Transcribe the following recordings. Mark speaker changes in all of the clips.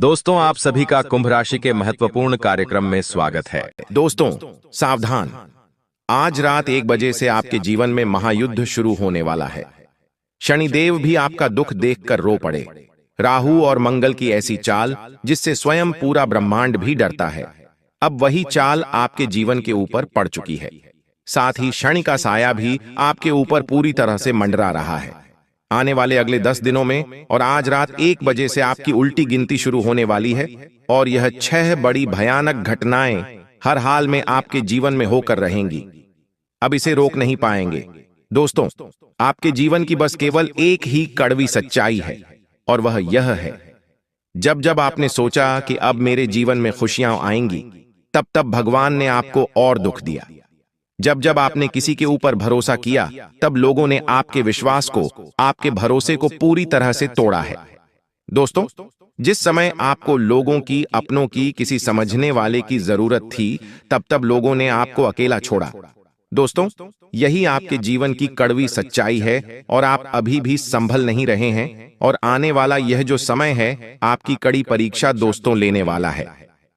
Speaker 1: दोस्तों, आप सभी का कुंभ राशि के महत्वपूर्ण कार्यक्रम में स्वागत है।
Speaker 2: दोस्तों सावधान, आज रात 1 बजे से आपके जीवन में महायुद्ध शुरू होने वाला है। शनिदेव भी आपका दुख देखकर रो पड़े। राहु और मंगल की ऐसी चाल जिससे स्वयं पूरा ब्रह्मांड भी डरता है, अब वही चाल आपके जीवन के ऊपर पड़ चुकी है। साथ ही शनि का साया भी आपके ऊपर पूरी तरह से मंडरा रहा है। आने वाले अगले 10 दिनों में और आज रात 1 बजे से आपकी उल्टी गिनती शुरू होने वाली है और यह 6 बड़ी भयानक घटनाएं हर हाल में आपके जीवन में होकर रहेंगी। अब इसे रोक नहीं पाएंगे। दोस्तों, आपके जीवन की बस केवल एक ही कड़वी सच्चाई है और वह यह है, जब जब आपने सोचा कि अब मेरे जीवन में खुशियां आएंगी, तब तब भगवान ने आपको और दुख दिया। जब जब आपने किसी के ऊपर भरोसा किया, तब लोगों ने आपके विश्वास को, आपके भरोसे को पूरी तरह से तोड़ा है। दोस्तों, जिस समय आपको लोगों की, अपनों की, किसी समझने वाले की जरूरत थी, तब तब लोगों ने आपको अकेला छोड़ा। दोस्तों, यही आपके जीवन की कड़वी सच्चाई है और आप अभी भी संभल नहीं रहे हैं और आने वाला यह जो समय है, आपकी कड़ी परीक्षा दोस्तों लेने वाला है।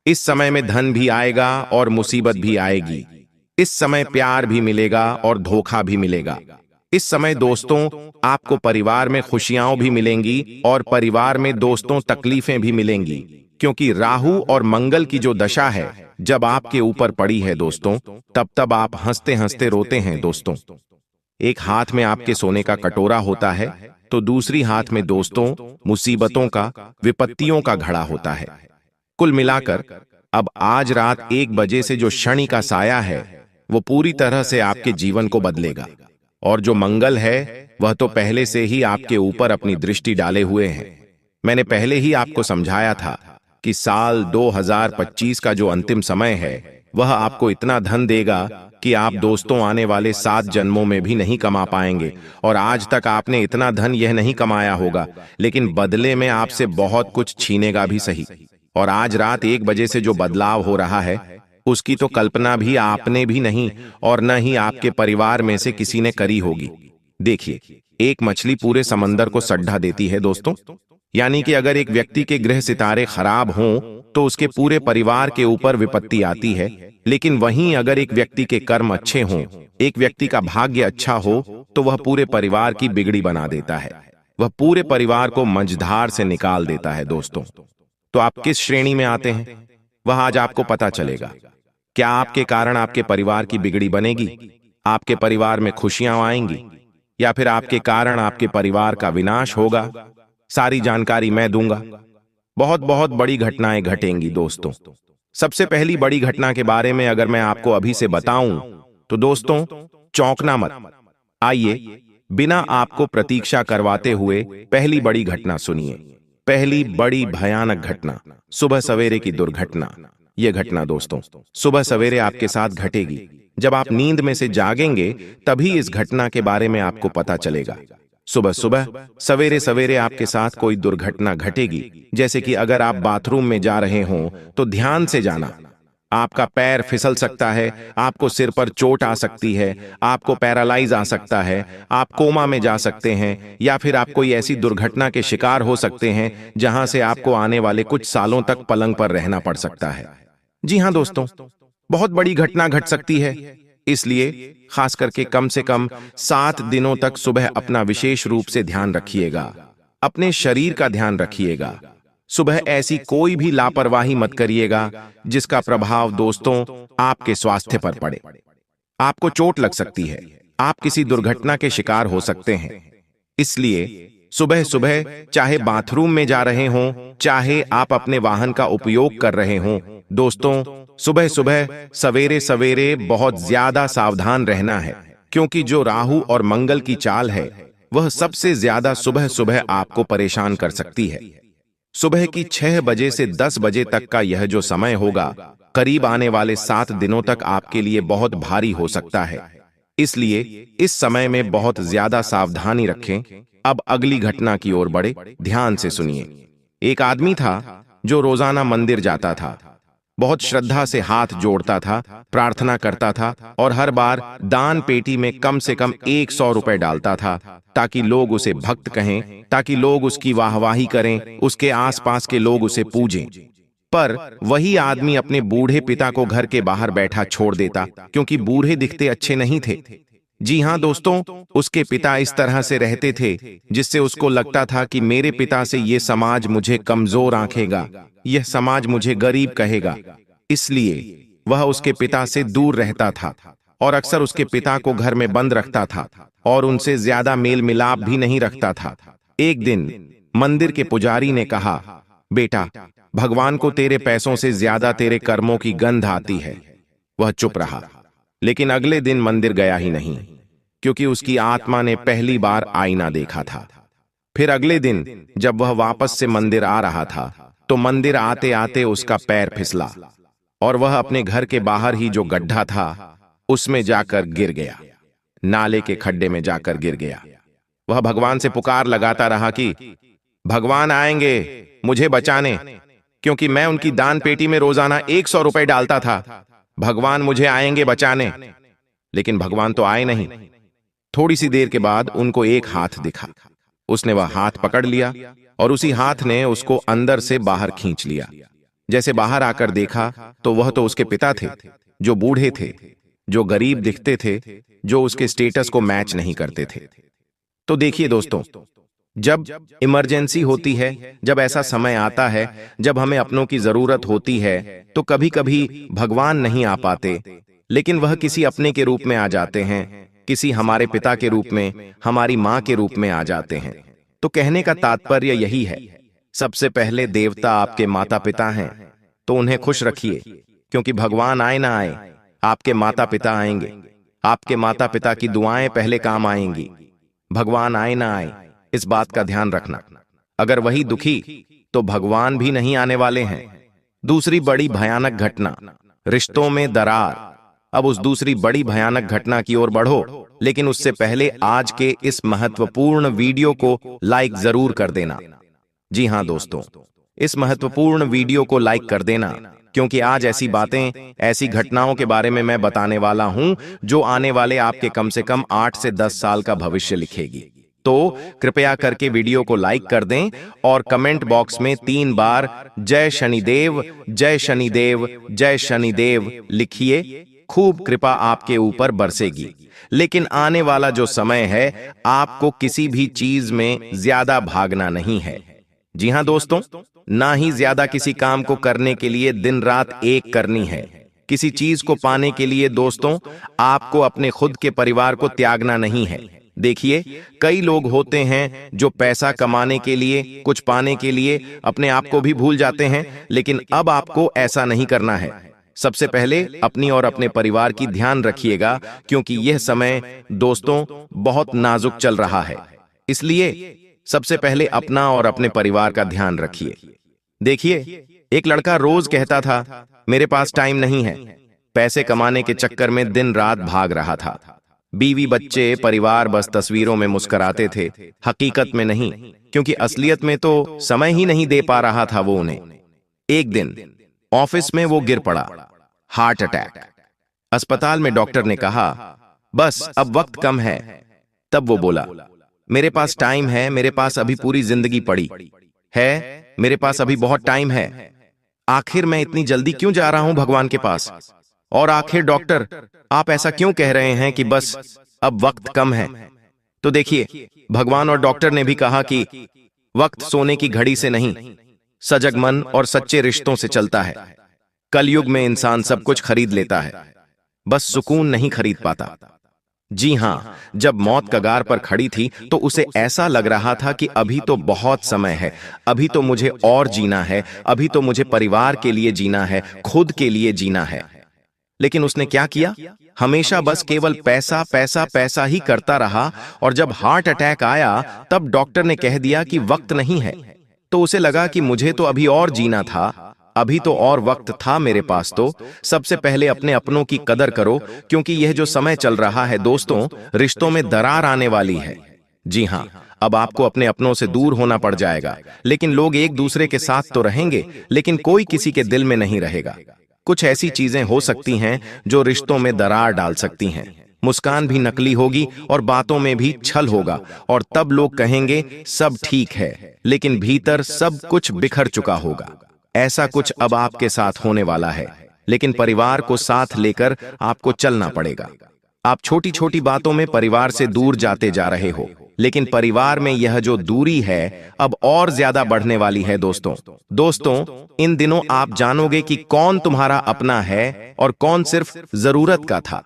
Speaker 2: इस समय में धन भी आएगा और मुसीबत भी आएगी। इस समय प्यार भी मिलेगा और धोखा भी मिलेगा। इस समय दोस्तों, आपको परिवार में खुशियां भी मिलेंगी और परिवार में दोस्तों तकलीफें भी मिलेंगी, क्योंकि राहु और मंगल की जो दशा है जब आपके ऊपर पड़ी है दोस्तों, तब तब आप हंसते हंसते रोते हैं। दोस्तों, एक हाथ में आपके सोने का कटोरा होता है तो दूसरी हाथ में दोस्तों मुसीबतों का, विपत्तियों का घड़ा होता है। कुल मिलाकर अब आज रात 1 बजे से जो शनि का साया है वो पूरी तरह से आपके जीवन को बदलेगा और जो मंगल है वह तो पहले से ही आपके ऊपर अपनी दृष्टि डाले हुए हैं। मैंने पहले ही आपको समझाया था कि साल 2025 का जो अंतिम समय है वह आपको इतना धन देगा कि आप दोस्तों आने वाले 7 जन्मों में भी नहीं कमा पाएंगे और आज तक आपने इतना धन यह नहीं कमाया होगा, लेकिन बदले में आपसे बहुत कुछ छीनेगा भी सही। और आज रात 1 बजे से जो बदलाव हो रहा है उसकी तो कल्पना भी आपने भी नहीं और न ही आपके परिवार में से किसी ने करी होगी। देखिए, एक मछली पूरे समंदर को सड्ढा देती है दोस्तों। यानी कि अगर एक व्यक्ति के ग्रह सितारे खराब हों तो उसके पूरे परिवार के ऊपर विपत्ति आती है, लेकिन वहीं अगर एक व्यक्ति के कर्म अच्छे हों, एक व्यक्ति का भाग्य अच्छा हो, तो वह पूरे परिवार की बिगड़ी बना देता है। वह पूरे परिवार को मझधार से निकाल देता है। दोस्तों, तो आप किस श्रेणी में आते हैं वह आज आपको पता चलेगा। क्या आपके कारण आपके परिवार की बिगड़ी बनेगी, आपके परिवार में खुशियां आएंगी, या फिर आपके कारण आपके परिवार का विनाश होगा? सारी जानकारी मैं दूंगा। बहुत बहुत बड़ी घटनाएं घटेंगी दोस्तों। सबसे पहली बड़ी घटना के बारे में अगर मैं आपको अभी से बताऊं तो दोस्तों, चौंकना मत। आइए बिना आपको प्रतीक्षा करवाते हुए पहली बड़ी घटना सुनिए। पहली बड़ी भयानक घटना, सुबह सवेरे की दुर्घटना। यह घटना दोस्तों सुबह सवेरे आपके साथ घटेगी। जब आप नींद में से जागेंगे तभी इस घटना के बारे में आपको पता चलेगा। सुबह सुबह सवेरे सवेरे आपके साथ कोई दुर्घटना घटेगी, जैसे कि अगर आप बाथरूम में जा रहे हों तो ध्यान से जाना। आपका पैर फिसल सकता है, आपको सिर पर चोट आ सकती है, आपको पैरालाइज आ सकता है, आप कोमा में जा सकते हैं, या फिर आप कोई ऐसी दुर्घटना के शिकार हो सकते हैं जहां से आपको आने वाले कुछ सालों तक पलंग पर रहना पड़ सकता है। जी हां दोस्तों, बहुत बड़ी घटना घट सकती है। इसलिए खास करके कम से कम 7 दिनों तक सुबह अपना विशेष रूप से ध्यान रखिएगा। अपने शरीर का ध्यान रखिएगा। सुबह ऐसी कोई भी लापरवाही मत करिएगा जिसका प्रभाव दोस्तों आपके स्वास्थ्य पर पड़े। आपको चोट लग सकती है, आप किसी दुर्घटना के शिकार हो सकते हैं। इसलिए सुबह सुबह चाहे बाथरूम में जा रहे हों, चाहे आप अपने वाहन का उपयोग कर रहे हों, दोस्तों सुबह सुबह सवेरे सवेरे बहुत ज्यादा सावधान रहना है, क्योंकि जो राहु और मंगल की चाल है वह सबसे ज्यादा सुबह सुबह आपको परेशान कर सकती है। सुबह की 6 बजे से 10 बजे तक का यह जो समय होगा, करीब आने वाले 7 दिनों तक आपके लिए बहुत भारी हो सकता है। इसलिए इस समय में बहुत ज्यादा सावधानी रखें। अब अगली घटना की ओर बढ़े, ध्यान से सुनिए। एक आदमी था जो रोजाना मंदिर जाता था। बहुत श्रद्धा से हाथ जोड़ता था, प्रार्थना करता था और हर बार दान पेटी में कम से कम 100 रुपए डालता था ताकि लोग उसे भक्त कहें, ताकि लोग उसकी वाहवाही करें, उसके आसपास के लोग उसे पूजें। पर वही आदमी अपने बूढ़े पिता को घर के बाहर बैठा छोड़ देता क्योंकि बूढ़े दिखते अच्छे नहीं थे। जी हां दोस्तों, उसके पिता इस तरह से रहते थे जिससे उसको लगता था कि मेरे पिता से ये समाज मुझे कमजोर आंकेगा, यह समाज मुझे गरीब कहेगा। इसलिए वह उसके पिता से दूर रहता था और अक्सर उसके पिता को घर में बंद रखता था और उनसे ज्यादा मेल मिलाप भी नहीं रखता था। एक दिन मंदिर के पुजारी ने कहा, बेटा, भगवान को तेरे पैसों से ज्यादा तेरे कर्मों की गंध आती है। वह चुप रहा, लेकिन अगले दिन मंदिर गया ही नहीं क्योंकि उसकी आत्मा ने पहली बार आईना देखा था। फिर अगले दिन जब वह वापस से मंदिर आ रहा था तो मंदिर आते आते उसका पैर फिसला और वह अपने घर के बाहर ही जो गड्ढा था उसमें जाकर गिर गया, नाले के खड्डे में जाकर गिर गया। वह भगवान से पुकार लगाता रहा कि भगवान आएंगे मुझे बचाने, क्योंकि मैं उनकी दान पेटी में रोजाना 100 रुपए डालता था। भगवान मुझे आएंगे बचाने। लेकिन भगवान तो आए नहीं। थोड़ी सी देर के बाद उनको एक हाथ दिखा। उसने वह हाथ पकड़ लिया और उसी हाथ ने उसको अंदर से बाहर खींच लिया। जैसे बाहर आकर देखा तो वह तो उसके पिता थे, जो बूढ़े थे, जो गरीब दिखते थे, जो उसके स्टेटस को मैच नहीं करते थे। तो देखिए दोस्तों, जब इमरजेंसी होती है, जब ऐसा समय आता है जब हमें अपनों की जरूरत होती है, तो कभी कभी भगवान नहीं आ पाते, लेकिन वह किसी अपने के रूप में आ जाते हैं, किसी हमारे पिता के रूप में, हमारी माँ के रूप में आ जाते हैं। तो कहने का तात्पर्य यही है, सबसे पहले देवता आपके माता पिता हैं, तो उन्हें खुश रखिए, क्योंकि भगवान आए ना आए, आपके माता पिता आएंगे। आपके माता पिता की दुआएं पहले काम आएंगी। भगवान आए ना आए, इस बात का ध्यान रखना। अगर वही दुखी, तो भगवान भी नहीं आने वाले हैं। दूसरी बड़ी भयानक घटना, रिश्तों में दरार। अब उस दूसरी बड़ी भयानक घटना की ओर बढ़ो, लेकिन उससे पहले आज के इस महत्वपूर्ण वीडियो को लाइक जरूर कर देना। जी हां दोस्तों, इस महत्वपूर्ण वीडियो को लाइक कर देना, क्योंकि आज ऐसी बातें, ऐसी घटनाओं के बारे में मैं बताने वाला हूं जो आने वाले आपके कम से कम 8 से 10 साल का भविष्य लिखेगी। तो कृपया करके वीडियो को लाइक कर दें और कमेंट बॉक्स में 3 बार जय शनिदेव, जय शनिदेव, जय शनिदेव लिखिए। खूब कृपा आपके ऊपर बरसेगी। लेकिन आने वाला जो समय है, आपको किसी भी चीज में ज्यादा भागना नहीं है। जी हां दोस्तों, ना ही ज्यादा किसी काम को करने के लिए दिन रात एक करनी है। किसी चीज को पाने के लिए दोस्तों, आपको अपने खुद के परिवार को त्यागना नहीं है। देखिए, कई लोग होते हैं जो पैसा कमाने के लिए, कुछ पाने के लिए अपने आप को भी भूल जाते हैं, लेकिन अब आपको ऐसा नहीं करना है। सबसे पहले अपनी और अपने परिवार की ध्यान रखिएगा, क्योंकि यह समय दोस्तों बहुत नाजुक चल रहा है। इसलिए सबसे पहले अपना और अपने परिवार का ध्यान रखिए। देखिए, एक लड़का रोज कहता था, मेरे पास टाइम नहीं है। पैसे कमाने के चक्कर में दिन रात भाग रहा था। बीवी, बच्चे, परिवार बस तस्वीरों में मुस्कुराते थे, हकीकत में नहीं, क्योंकि असलियत में तो समय ही नहीं दे पा रहा था वो उन्हें। एक दिन ऑफिस में वो गिर पड़ा, हार्ट अटैक। अस्पताल में डॉक्टर ने कहा, बस अब वक्त कम है। तब वो बोला, मेरे पास टाइम है, मेरे पास अभी पूरी जिंदगी पड़ी है, मेरे पास अभी बहुत टाइम है। आखिर मैं इतनी जल्दी क्यों जा रहा हूं भगवान के पास? और आखिर डॉक्टर, आप ऐसा क्यों कह रहे हैं कि बस अब वक्त कम है? तो देखिए, भगवान और डॉक्टर ने भी कहा कि वक्त सोने की घड़ी से नहीं, सजग मन और सच्चे रिश्तों से चलता है। कलयुग में इंसान सब कुछ खरीद लेता है, बस सुकून नहीं खरीद पाता। जी हां, जब मौत कगार पर खड़ी थी तो उसे ऐसा लग रहा था कि अभी तो बहुत समय है, अभी तो मुझे और जीना है, अभी तो मुझे परिवार के लिए जीना है, खुद के लिए जीना है। लेकिन उसने क्या किया? हमेशा बस केवल पैसा पैसा पैसा ही करता रहा, और जब हार्ट अटैक आया तब डॉक्टर ने कह दिया कि वक्त नहीं है। तो उसे लगा कि मुझे तो अभी और जीना था, अभी तो और वक्त था मेरे पास। तो सबसे पहले अपने अपनों की कदर करो, क्योंकि यह जो समय चल रहा है दोस्तों, रिश्तों में दरार आने वाली है। जी हां, अब आपको अपने अपनों से दूर होना पड़ जाएगा। लेकिन लोग एक दूसरे के साथ तो रहेंगे, लेकिन कोई किसी के दिल में नहीं रहेगा। कुछ ऐसी चीजें हो सकती हैं जो रिश्तों में दरार डाल सकती हैं। मुस्कान भी नकली होगी और बातों में भी छल होगा, और तब लोग कहेंगे सब ठीक है, लेकिन भीतर सब कुछ बिखर चुका होगा। ऐसा कुछ अब आपके साथ होने वाला है, लेकिन परिवार को साथ लेकर आपको चलना पड़ेगा। आप छोटी छोटी बातों में परिवार से दूर जाते जा रहे हो, लेकिन परिवार में यह जो दूरी है अब और ज्यादा बढ़ने वाली है दोस्तों, इन दिनों आप जानोगे कि कौन तुम्हारा अपना है और कौन सिर्फ जरूरत का था।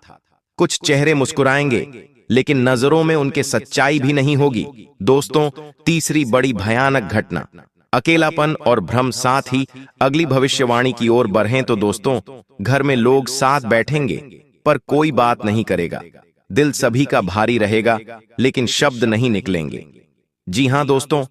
Speaker 2: कुछ चेहरे मुस्कुराएंगे, लेकिन नजरों में उनके सच्चाई भी नहीं होगी। दोस्तों, तीसरी बड़ी भयानक घटना, अकेलापन और भ्रम। साथ ही अगली भविष्यवाणी की ओर बढ़ें तो दोस्तों, घर में लोग साथ बैठेंगे पर कोई बात नहीं करेगा। दिल सभी का भारी रहेगा, लेकिन शब्द नहीं निकलेंगे। जी हां दोस्तों,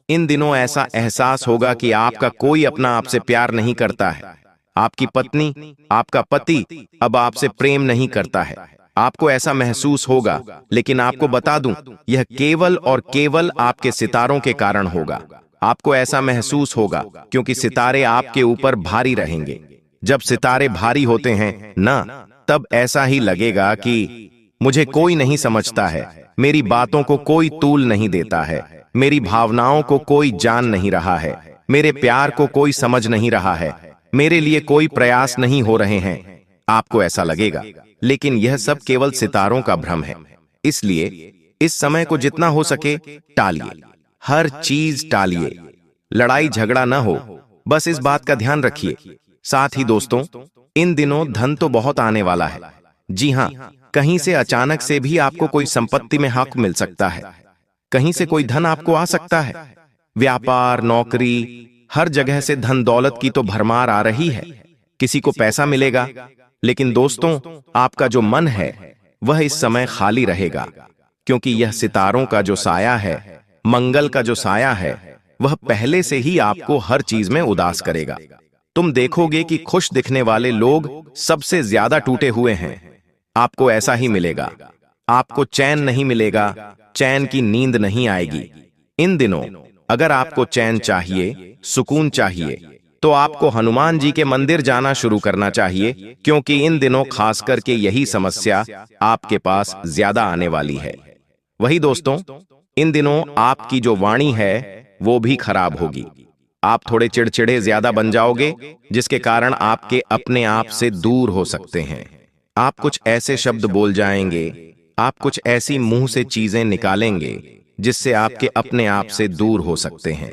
Speaker 2: इन दिनों ऐसा एहसास होगा कि आपका कोई अपना आपसे प्यार नहीं करता है। आपकी पत्नी, आपका पति अब आपसे प्रेम नहीं करता है। आपको ऐसा महसूस होगा, लेकिन आपको बता दूं, यह केवल और केवल आपके सितारों के कारण होगा। आपको ऐसा महसूस होगा क्योंकि सितारे आपके ऊपर भारी रहेंगे। जब सितारे भारी होते हैं ना, तब ऐसा ही लगेगा कि मुझे कोई नहीं समझता है, मेरी बातों को कोई तूल नहीं देता है, मेरी भावनाओं को कोई जान नहीं रहा है, मेरे प्यार को कोई समझ नहीं रहा है, मेरे लिए कोई प्रयास नहीं हो रहे हैं। आपको ऐसा लगेगा, लेकिन यह सब केवल सितारों का भ्रम है। इसलिए इस समय को जितना हो सके टालिए, हर चीज टालिए। लड़ाई झगड़ा ना हो, बस इस बात का ध्यान रखिए। साथ ही दोस्तों, इन दिनों धन तो बहुत आने वाला है। जी हां, कहीं से अचानक से भी आपको कोई संपत्ति में हक मिल सकता है। कहीं से कोई धन आपको आ सकता है। व्यापार, नौकरी, हर जगह से धन दौलत की तो भरमार आ रही है। किसी को पैसा मिलेगा, लेकिन दोस्तों, आपका जो मन है वह इस समय खाली रहेगा, क्योंकि यह सितारों का जो साया है, मंगल का जो साया है, वह पहले से ही आपको हर चीज में उदास करेगा। तुम देखोगे कि खुश दिखने वाले लोग सबसे ज्यादा टूटे हुए हैं। आपको ऐसा ही मिलेगा। आपको चैन नहीं मिलेगा, चैन की नींद नहीं आएगी। इन दिनों अगर आपको चैन चाहिए, सुकून चाहिए, तो आपको हनुमान जी के मंदिर जाना शुरू करना चाहिए, क्योंकि इन दिनों खास करके यही समस्या आपके पास ज्यादा आने वाली है। वही दोस्तों, इन दिनों आपकी जो वाणी है वो भी खराब होगी। आप थोड़े चिड़चिड़े ज्यादा बन जाओगे, जिसके कारण आपके अपने आप से दूर हो सकते हैं। आप कुछ ऐसे शब्द बोल जाएंगे, आप कुछ ऐसी मुंह से चीजें निकालेंगे जिससे आपके अपने आप से दूर हो सकते हैं।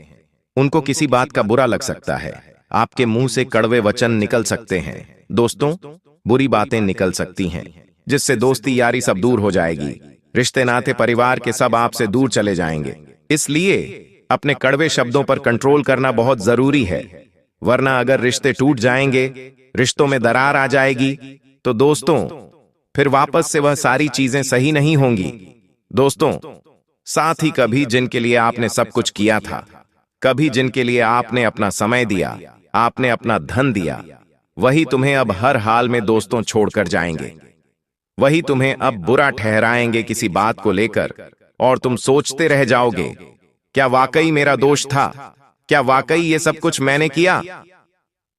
Speaker 2: उनको किसी बात का बुरा लग सकता है, आपके मुंह से कड़वे वचन निकल सकते हैं। दोस्तों, बुरी बातें निकल सकती हैं, जिससे दोस्ती यारी सब दूर हो जाएगी। रिश्ते नाते परिवार के सब आपसे दूर चले जाएंगे। इसलिए अपने कड़वे शब्दों पर कंट्रोल करना बहुत जरूरी है, वरना अगर रिश्ते टूट जाएंगे, रिश्तों में दरार आ जाएगी, तो दोस्तों फिर वापस से वह सारी चीजें सही नहीं होंगी। दोस्तों, साथ ही कभी जिनके लिए आपने सब कुछ किया था, कभी जिनके लिए आपने अपना समय दिया, आपने अपना धन दिया, वही तुम्हें अब हर हाल में दोस्तों छोड़कर जाएंगे। वही तुम्हें अब बुरा ठहराएंगे किसी बात को लेकर, और तुम सोचते रह जाओगे, क्या वाकई मेरा दोष था? क्या वाकई ये सब कुछ मैंने किया?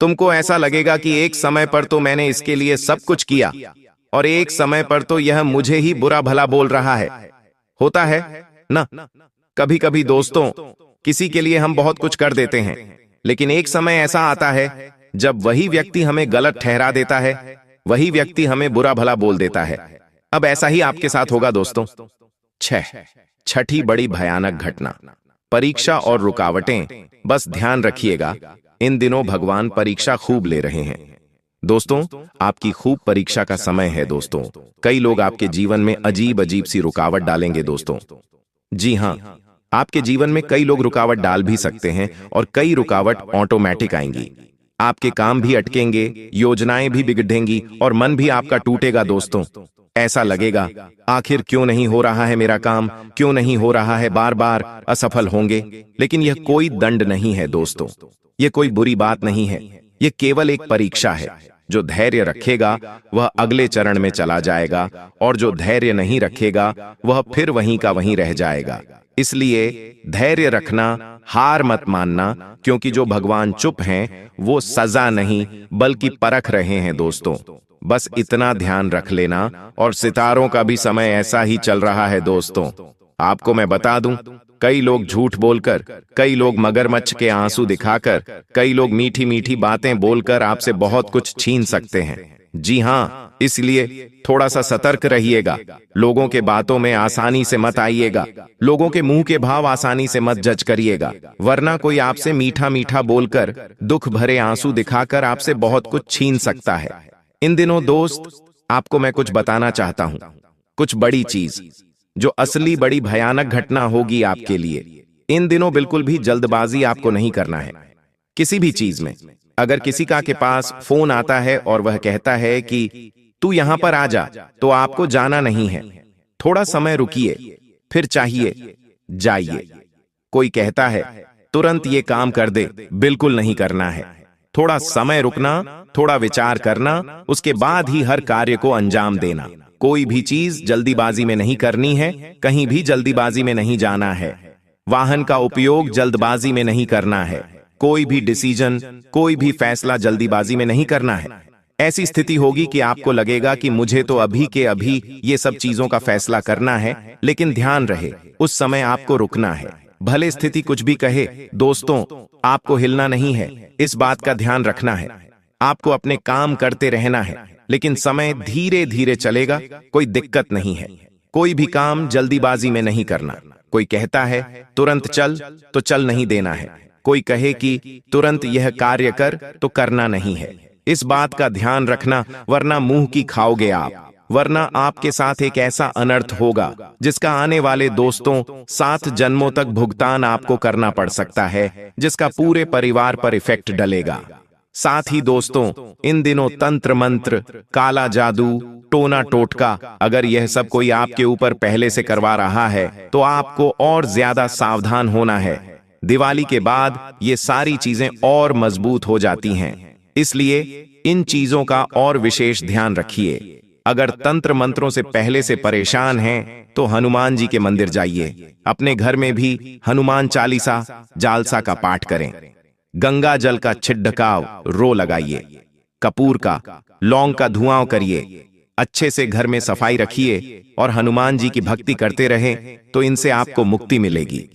Speaker 2: तुमको ऐसा लगेगा कि एक समय पर तो मैंने इसके लिए सब कुछ किया, और एक समय पर तो यह मुझे ही बुरा भला बोल रहा है। होता है ना, कभी कभी दोस्तों, किसी के लिए हम बहुत कुछ कर देते हैं, लेकिन एक समय ऐसा आता है जब वही व्यक्ति हमें गलत ठहरा देता है, वही व्यक्ति हमें बुरा भला बोल देता है। अब ऐसा ही आपके साथ होगा दोस्तों। छठी बड़ी भयानक घटना, परीक्षा और रुकावटें। बस ध्यान रखिएगा, इन दिनों भगवान परीक्षा खूब ले रहे हैं। दोस्तों, आपकी खूब परीक्षा का समय है दोस्तों। कई लोग आपके जीवन में अजीब अजीब सी रुकावट डालेंगे दोस्तों। जी हां, आपके जीवन में कई लोग रुकावट डाल भी सकते हैं, और कई रुकावट ऑटोमेटिक आएंगी। आपके काम भी अटकेंगे, योजनाएं भी बिगड़ेंगी, और मन भी आपका टूटेगा दोस्तों। ऐसा लगेगा, आखिर क्यों नहीं हो रहा है मेरा काम, क्यों नहीं हो रहा है, बार बार असफल होंगे। लेकिन यह कोई दंड नहीं है दोस्तों, यह कोई बुरी बात नहीं है, यह केवल एक परीक्षा है। जो धैर्य रखेगा वह अगले चरण में चला जाएगा, और जो धैर्य नहीं रखेगा वह फिर वहीं का वहीं रह जाएगा। इसलिए धैर्य रखना, हार मत मानना, क्योंकि जो भगवान चुप हैं वो सजा नहीं बल्कि परख रहे हैं दोस्तों। बस इतना ध्यान रख लेना। और सितारों का भी समय ऐसा ही चल रहा है दोस्तों। आपको मैं बता दूं, कई लोग झूठ बोलकर, कई लोग मगरमच्छ के आंसू दिखाकर, कई लोग मीठी मीठी बातें बोलकर आपसे बहुत कुछ छीन सकते हैं। जी हाँ, इसलिए थोड़ा सा सतर्क रहिएगा। लोगों के बातों में आसानी से मत आइएगा। लोगों के मुंह के भाव आसानी से मत जज करिएगा, वरना कोई आपसे मीठा मीठा बोलकर, दुख भरे आंसू दिखाकर आपसे बहुत कुछ छीन सकता है। इन दिनों दोस्त, आपको मैं कुछ बताना चाहता हूं, कुछ बड़ी चीज, जो असली बड़ी भयानक घटना होगी आपके लिए। इन दिनों बिल्कुल भी जल्दबाजी आपको नहीं करना है किसी भी चीज में। अगर किसी का के पास फोन आता है और वह कहता है कि तू यहां पर आ जा, तो आपको जाना नहीं है। थोड़ा समय रुकिए, फिर चाहिए जाइए। कोई कहता है तुरंत ये काम कर दे, बिल्कुल नहीं करना है। थोड़ा समय रुकना, थोड़ा विचार करना, उसके बाद ही हर कार्य को अंजाम देना। कोई भी चीज जल्दीबाजी में नहीं करनी है, कहीं भी जल्दीबाजी में नहीं जाना है। वाहन का उपयोग जल्दबाजी में नहीं करना है। कोई भी डिसीजन, कोई भी फैसला जल्दीबाजी में नहीं करना है। ऐसी स्थिति होगी कि आपको लगेगा कि मुझे तो अभी के अभी ये सब चीजों का फैसला करना है, लेकिन ध्यान रहे, उस समय आपको रुकना है। भले स्थिति कुछ भी कहे दोस्तों, आपको हिलना नहीं है, इस बात का ध्यान रखना है। आपको अपने काम करते रहना है, लेकिन समय धीरे धीरे चलेगा, कोई दिक्कत नहीं है। कोई भी काम जल्दीबाजी में नहीं करना। कोई कहता है तुरंत चल, तो चल नहीं देना है। कोई कहे कि तुरंत यह कार्य कर, तो करना नहीं है। इस बात का ध्यान रखना, वरना मुंह की खाओगे आप। वरना आपके साथ एक ऐसा अनर्थ होगा जिसका आने वाले दोस्तों 7 जन्मों तक भुगतान आपको करना पड़ सकता है, जिसका पूरे परिवार पर इफेक्ट डलेगा। साथ ही दोस्तों, इन दिनों तंत्र मंत्र, काला जादू, टोना टोटका, अगर यह सब कोई आपके ऊपर पहले से करवा रहा है तो आपको और ज्यादा सावधान होना है। दिवाली के बाद ये सारी चीजें और मजबूत हो जाती हैं, इसलिए इन चीजों का और विशेष ध्यान रखिए। अगर तंत्र मंत्रों से पहले से परेशान हैं तो हनुमान जी के मंदिर जाइए। अपने घर में भी हनुमान चालीसा, जालसा का पाठ करें। गंगा जल का छिड़काव रो लगाइए। कपूर का, लौंग का धुआं करिए। अच्छे से घर में सफाई रखिए और हनुमान जी की भक्ति करते रहें, तो इनसे आपको मुक्ति मिलेगी।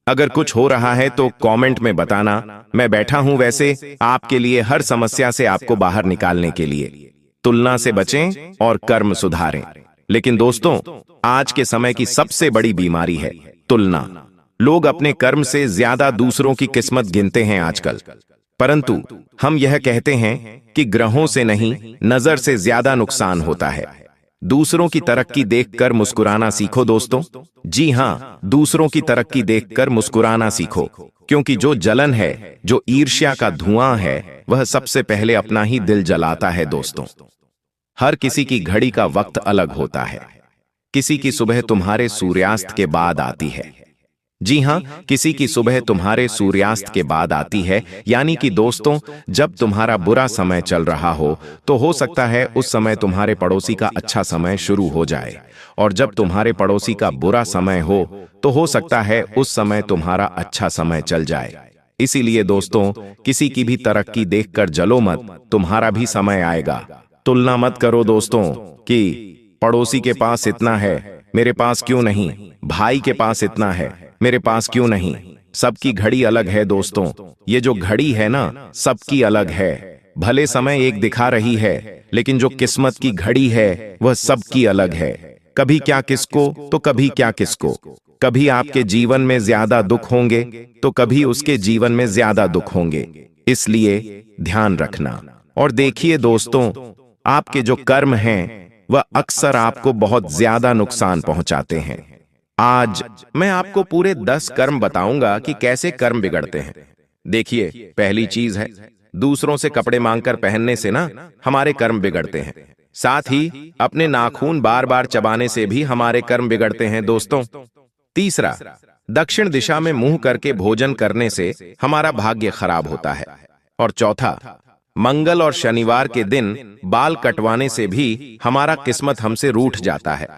Speaker 2: अगर कुछ हो रहा है तो कमेंट में बताना। मैं बैठा हूं वैसे आपके लिए, हर समस्या से आपको बाहर निकालने के लिए। तुलना से बचें और कर्म सुधारें। लेकिन दोस्तों, आज के समय की सबसे बड़ी बीमारी है तुलना। लोग अपने कर्म से ज्यादा दूसरों की किस्मत गिनते हैं आजकल। परंतु हम यह कहते हैं कि ग्रहों से नहीं, नजर से ज्यादा नुकसान होता है। दूसरों की तरक्की देखकर मुस्कुराना सीखो दोस्तों। जी हां, दूसरों की तरक्की देखकर मुस्कुराना सीखो, क्योंकि जो जलन है, जो ईर्ष्या का धुआं है, वह सबसे पहले अपना ही दिल जलाता है दोस्तों। हर किसी की घड़ी का वक्त अलग होता है। किसी की सुबह तुम्हारे सूर्यास्त के बाद आती है। जी हां, किसी की सुबह तुम्हारे सूर्यास्त के बाद आती है। यानी कि दोस्तों, जब तुम्हारा बुरा समय चल रहा हो सकता है उस समय तुम्हारे पड़ोसी का अच्छा समय शुरू हो जाए, और जब तुम्हारे पड़ोसी का बुरा समय हो सकता है उस समय तुम्हारा अच्छा समय चल जाए। इसीलिए दोस्तों, किसी की भी तरक्की देखकर जलो मत, तुम्हारा भी समय आएगा। तुलना मत करो दोस्तों कि पड़ोसी के पास इतना है, मेरे पास क्यों नहीं, भाई के पास इतना है, मेरे पास क्यों नहीं। सबकी घड़ी अलग है दोस्तों। ये जो घड़ी है ना, सबकी अलग है। भले समय एक दिखा रही है, लेकिन जो किस्मत की घड़ी है वह सबकी अलग है। कभी क्या किसको, तो कभी क्या किसको। कभी आपके जीवन में ज्यादा दुख होंगे, तो कभी उसके जीवन में ज्यादा दुख होंगे। इसलिए ध्यान रखना। और देखिए दोस्तों, आपके जो कर्म हैं वह अक्सर आपको बहुत ज्यादा नुकसान पहुंचाते हैं। आज मैं आपको पूरे 10 कर्म बताऊंगा कि कैसे कर्म बिगड़ते हैं। देखिए, पहली चीज है, दूसरों से कपड़े मांगकर पहनने से ना हमारे कर्म बिगड़ते हैं। साथ ही अपने नाखून बार बार चबाने से भी हमारे कर्म बिगड़ते हैं दोस्तों। तीसरा, दक्षिण दिशा में मुंह करके भोजन करने से हमारा भाग्य खराब होता है। और चौथा, मंगल और शनिवार के दिन बाल कटवाने से भी हमारा किस्मत हमसे रूठ जाता है।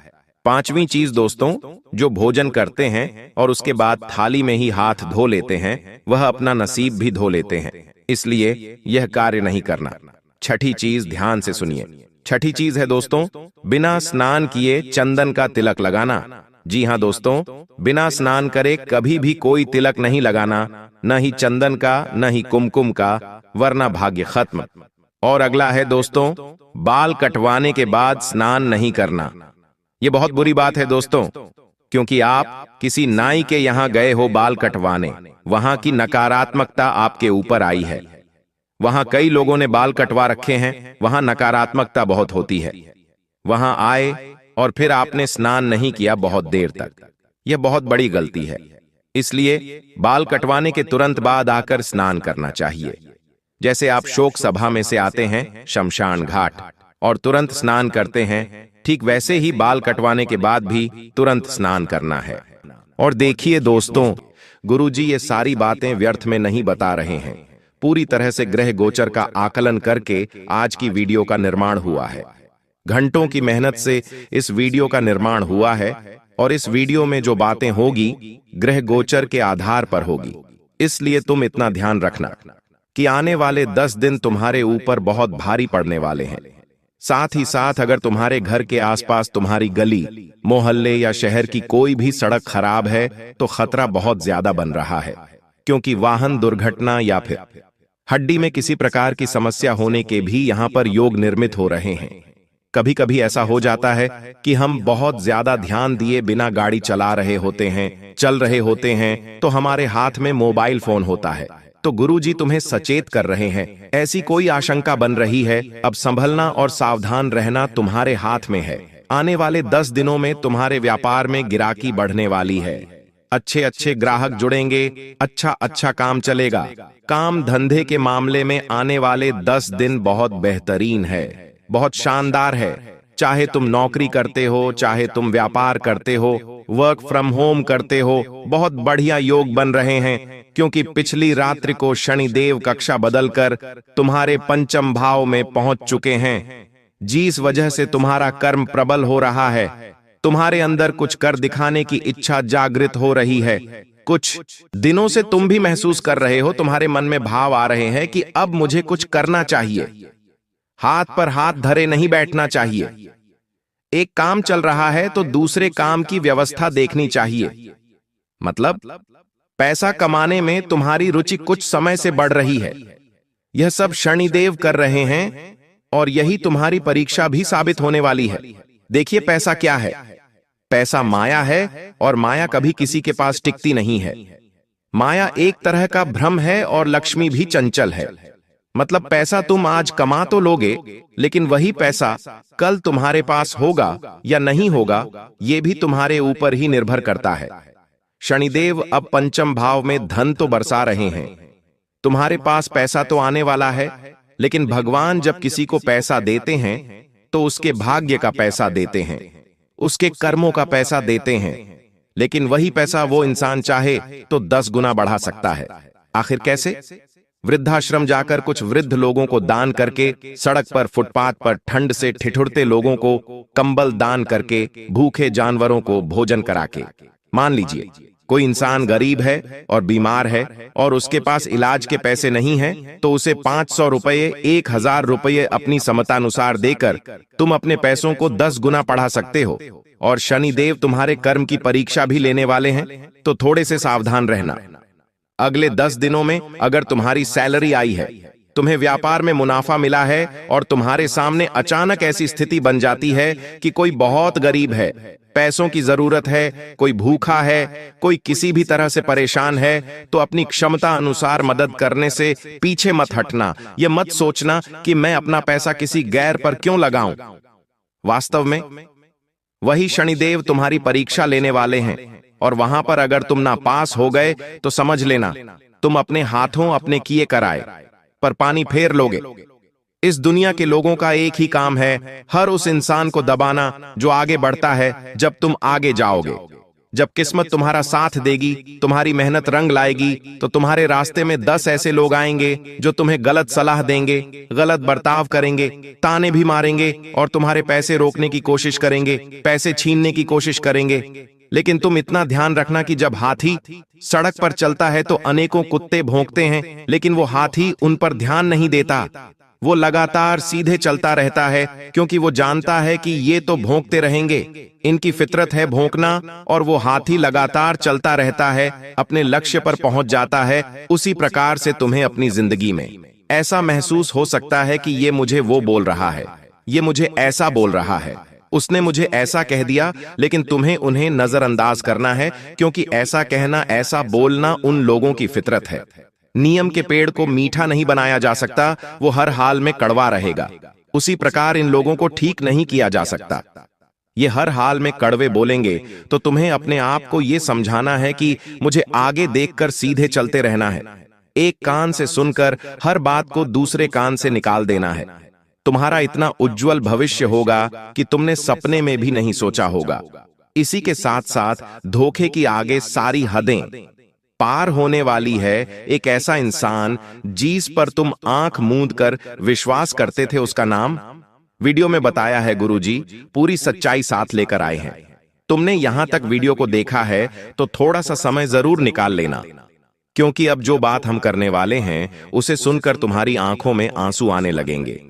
Speaker 2: पांचवी चीज दोस्तों, जो भोजन करते हैं और उसके बाद थाली में ही हाथ धो लेते हैं, वह अपना नसीब भी धो लेते हैं, इसलिए यह कार्य नहीं करना। छठी चीज ध्यान से सुनिए। छठी चीज है दोस्तों, बिना स्नान किए चंदन का तिलक लगाना। जी हाँ दोस्तों, बिना स्नान करे कभी भी कोई तिलक नहीं लगाना, न ही चंदन का न ही कुमकुम का, वरना भाग्य खत्म। और अगला है दोस्तों, बाल कटवाने के बाद स्नान नहीं करना। ये बहुत बुरी बात है दोस्तों, क्योंकि आप किसी नाई के यहां गए हो बाल कटवाने, वहां की नकारात्मकता आपके ऊपर आई है। वहां कई लोगों ने बाल कटवा रखे हैं, वहां नकारात्मकता बहुत होती है। वहां आए और फिर आपने स्नान नहीं किया बहुत देर तक, यह बहुत बड़ी गलती है। इसलिए बाल कटवाने के तुरंत बाद आकर स्नान करना चाहिए। जैसे आप शोक सभा में से आते हैं शमशान घाट और तुरंत स्नान करते हैं, ठीक वैसे ही बाल कटवाने के बाद भी तुरंत स्नान करना है। और देखिए दोस्तों, गुरुजी ये सारी बातें व्यर्थ में नहीं बता रहे हैं। पूरी तरह से ग्रह गोचर का आकलन करके आज की वीडियो का निर्माण हुआ है। घंटों की मेहनत से इस वीडियो का निर्माण हुआ है और इस वीडियो में जो बातें होगी ग्रह गोचर के आधार पर होगी। इसलिए तुम इतना ध्यान रखना कि आने वाले 10 दिन तुम्हारे ऊपर बहुत भारी पड़ने वाले हैं। साथ ही साथ अगर तुम्हारे घर के आसपास तुम्हारी गली, मोहल्ले या शहर की कोई भी सड़क खराब है तो खतरा बहुत ज्यादा बन रहा है, क्योंकि वाहन दुर्घटना या फिर हड्डी में किसी प्रकार की समस्या होने के भी यहां पर योग निर्मित हो रहे हैं। कभी कभी ऐसा हो जाता है कि हम बहुत ज्यादा ध्यान दिए बिना गाड़ी चला रहे होते हैं, चल रहे होते हैं, तो हमारे हाथ में मोबाइल फोन होता है। तो गुरुजी तुम्हें सचेत कर रहे हैं, ऐसी कोई आशंका बन रही है, अब संभलना और सावधान रहना तुम्हारे हाथ में है। आने वाले 10 दिनों में तुम्हारे व्यापार में गिराकी बढ़ने वाली है। अच्छे अच्छे ग्राहक जुड़ेंगे, अच्छा काम चलेगा। काम धंधे के मामले में आने वाले 10 दिन बहुत बेहतरीन है, बहुत शानदार है। चाहे तुम नौकरी करते हो, चाहे तुम व्यापार करते हो, वर्क फ्रॉम होम करते हो, बहुत बढ़िया योग बन रहे हैं, क्योंकि पिछली रात्रि को शनिदेव कक्षा बदलकर तुम्हारे पंचम भाव में पहुंच चुके हैं। जिस वजह से तुम्हारा कर्म प्रबल हो रहा है, तुम्हारे अंदर कुछ कर दिखाने की इच्छा जागृत हो रही है। कुछ दिनों से तुम भी महसूस कर रहे हो, तुम्हारे मन में भाव आ रहे हैं कि अब मुझे कुछ करना चाहिए, हाथ पर हाथ धरे नहीं बैठना चाहिए। एक काम चल रहा है तो दूसरे काम की व्यवस्था देखनी चाहिए। मतलब पैसा कमाने में तुम्हारी रुचि कुछ समय से बढ़ रही है। यह सब शनिदेव कर रहे हैं और यही तुम्हारी परीक्षा भी साबित होने वाली है। देखिए पैसा क्या है? पैसा माया है और माया कभी किसी के पास टिकती नहीं है। माया एक तरह का भ्रम है और लक्ष्मी भी चंचल है। मतलब पैसा तुम आज कमा तो लोगे, लेकिन वही पैसा कल तुम्हारे पास होगा या नहीं होगा, यह भी तुम्हारे ऊपर ही निर्भर करता है। शनिदेव अब पंचम भाव में धन तो बरसा रहे हैं, तुम्हारे पास पैसा तो आने वाला है, लेकिन भगवान जब किसी को पैसा देते हैं तो उसके भाग्य का पैसा देते हैं, उसके कर्मों का पैसा देते हैं। लेकिन वही पैसा वो इंसान चाहे तो 10 गुना बढ़ा सकता है। आखिर कैसे? वृद्धाश्रम जाकर कुछ वृद्ध लोगों को दान करके, सड़क पर फुटपाथ पर ठंड से ठिठुरते लोगों को कंबल दान करके, भूखे जानवरों को भोजन करा के। मान लीजिए कोई इंसान गरीब है और बीमार है और उसके पास इलाज के पैसे नहीं हैं, तो उसे 500 रुपये, 1000 रुपये अपनी समतानुसार देकर तुम अपने पैसों को 10 गुना बढ़ा सकते हो। और शनिदेव तुम्हारे कर्म की परीक्षा भी लेने वाले हैं, तो थोड़े से सावधान रहना। अगले 10 दिनों में अगर तुम्हारी सैलरी आई है, तुम्हें व्यापार में मुनाफा मिला है और तुम्हारे सामने अचानक ऐसी स्थिति बन जाती है कि कोई बहुत गरीब है, पैसों की जरूरत है, कोई भूखा है, कोई किसी भी तरह से परेशान है, तो अपनी क्षमता अनुसार मदद करने से पीछे मत हटना। यह मत सोचना कि मैं अपना पैसा किसी गैर पर क्यों लगाऊं। वास्तव में वही शनिदेव तुम्हारी परीक्षा लेने वाले हैं, और वहां पर अगर तुम ना पास हो गए तो समझ लेना तुम अपने हाथों अपने किए कराए पर पानी फेर लोगे। इस दुनिया के लोगों का एक ही काम है, हर उस इंसान को दबाना जो आगे बढ़ता है। जब तुम आगे जाओगे, जब किस्मत तुम्हारा साथ देगी, तुम्हारी मेहनत रंग लाएगी, तो तुम्हारे रास्ते में 10 ऐसे लोग आएंगे जो तुम्हें गलत सलाह देंगे, गलत बर्ताव करेंगे, ताने भी मारेंगे और तुम्हारे पैसे रोकने की कोशिश करेंगे, पैसे छीनने की कोशिश करेंगे। लेकिन तुम इतना ध्यान रखना कि जब हाथी सड़क पर चलता है तो अनेकों कुत्ते भौंकते हैं, लेकिन वो हाथी उन पर ध्यान नहीं देता। वो लगातार सीधे चलता रहता है क्योंकि वो जानता है कि ये तो भौंकते रहेंगे, इनकी फितरत है भौंकना, और वो हाथी लगातार चलता रहता है, अपने लक्ष्य पर पहुंच जाता है। उसी प्रकार से तुम्हें अपनी जिंदगी में ऐसा महसूस हो सकता है कि ये मुझे वो बोल रहा है, ये मुझे ऐसा बोल रहा है, उसने मुझे ऐसा कह दिया, लेकिन तुम्हें उन्हें नजरअंदाज करना है क्योंकि ऐसा कहना, ऐसा बोलना उन लोगों की फितरत है। नियम के पेड़ को मीठा नहीं बनाया जा सकता, वो हर हाल में कड़वा रहेगा। उसी प्रकार इन लोगों को ठीक नहीं किया जा सकता। ये हर हाल में कड़वे बोलेंगे, तो तुम्हें अपने आप को ये समझाना है कि मुझे आगे देखकर सीधे चलते रहना है। एक कान से सुनकर हर बात को दूसरे कान से निकाल देना है। तुम्हारा इतना उज्जवल भविष्य होगा कि तुमने सपने में भी नहीं सोचा होगा। इसी के साथ साथ धोखे की आगे सारी हदें पार होने वाली है। एक ऐसा इंसान जिस पर तुम आंख मूंद कर विश्वास करते थे, उसका नाम वीडियो में बताया है। गुरुजी पूरी सच्चाई साथ लेकर आए हैं। तुमने यहां तक वीडियो को देखा है तो थोड़ा सा समय जरूर निकाल लेना, क्योंकि अब जो बात हम करने वाले हैं उसे सुनकर तुम्हारी आंखों में आंसू आने लगेंगे।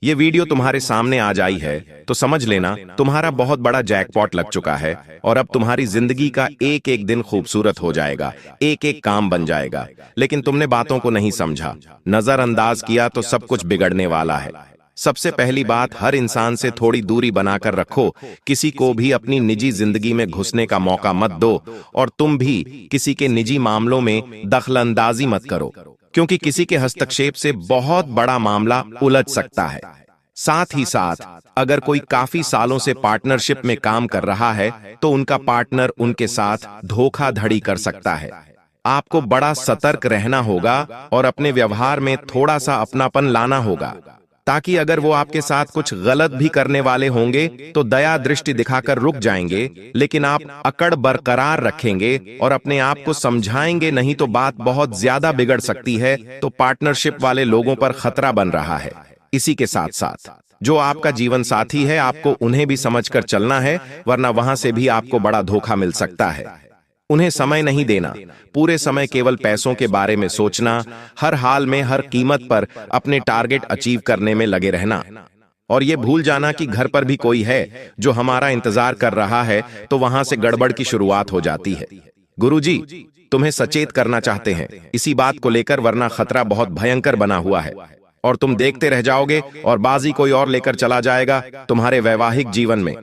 Speaker 2: ये वीडियो तुम्हारे सामने आ जाई है तो समझ लेना तुम्हारा बहुत बड़ा जैकपॉट लग चुका है और अब तुम्हारी जिंदगी का एक एक दिन खूबसूरत हो जाएगा, एक एक काम बन जाएगा। लेकिन तुमने बातों को नहीं समझा, नजरअंदाज किया तो सब कुछ बिगड़ने वाला है। सबसे पहली बात, हर इंसान से थोड़ी दूरी बनाकर रखो। किसी को भी अपनी निजी जिंदगी में घुसने का मौका मत दो, और तुम भी किसी के निजी मामलों में दखलंदाजी मत करो, क्योंकि किसी के हस्तक्षेप से बहुत बड़ा मामला उलझ सकता है। साथ ही साथ अगर कोई काफी सालों से पार्टनरशिप में काम कर रहा है तो उनका पार्टनर उनके साथ धोखाधड़ी कर सकता है। आपको बड़ा सतर्क रहना होगा और अपने व्यवहार में थोड़ा सा अपनापन लाना होगा, ताकि अगर वो आपके साथ कुछ गलत भी करने वाले होंगे तो दया दृष्टि दिखाकर रुक जाएंगे, लेकिन आप अकड़ बरकरार रखेंगे और अपने आप को समझाएंगे, नहीं तो बात बहुत ज्यादा बिगड़ सकती है। तो पार्टनरशिप वाले लोगों पर खतरा बन रहा है। इसी के साथ साथ जो आपका जीवन साथी है, आपको उन्हें भी समझकर चलना है, वरना वहां से भी आपको बड़ा धोखा मिल सकता है। उन्हें समय नहीं देना, पूरे समय केवल पैसों के बारे में सोचना, हर हाल में हर कीमत पर अपने टारगेट अचीव करने में लगे रहना, और ये भूल जाना कि घर पर भी कोई है जो हमारा इंतजार कर रहा है, तो वहां से गड़बड़ की शुरुआत हो जाती है। गुरुजी तुम्हें सचेत करना चाहते हैं इसी बात को लेकर, वरना खतरा बहुत भयंकर बना हुआ है और तुम देखते रह जाओगे और बाजी कोई और लेकर चला जाएगा। तुम्हारे वैवाहिक जीवन में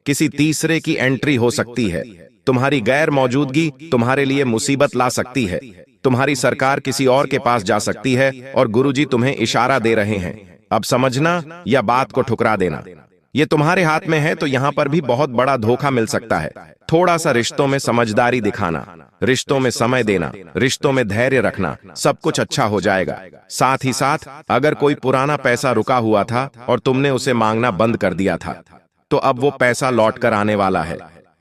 Speaker 2: किसी तीसरे की एंट्री हो सकती है। तुम्हारी गैर मौजूदगी तुम्हारे लिए मुसीबत ला सकती है। तुम्हारी सरकार किसी और के पास जा सकती है और गुरुजी तुम्हें इशारा दे रहे हैं, अब समझना या बात को ठुकरा देना। ये तुम्हारे हाथ में है, तो यहां पर भी बहुत बड़ा धोखा मिल सकता है। थोड़ा सा रिश्तों में समझदारी दिखाना, रिश्तों में समय देना, रिश्तों में धैर्य रखना, सब कुछ अच्छा हो जाएगा। साथ ही साथ अगर कोई पुराना पैसा रुका हुआ था और तुमने उसे मांगना बंद कर दिया था, तो अब वो पैसा लौट कर आने वाला है।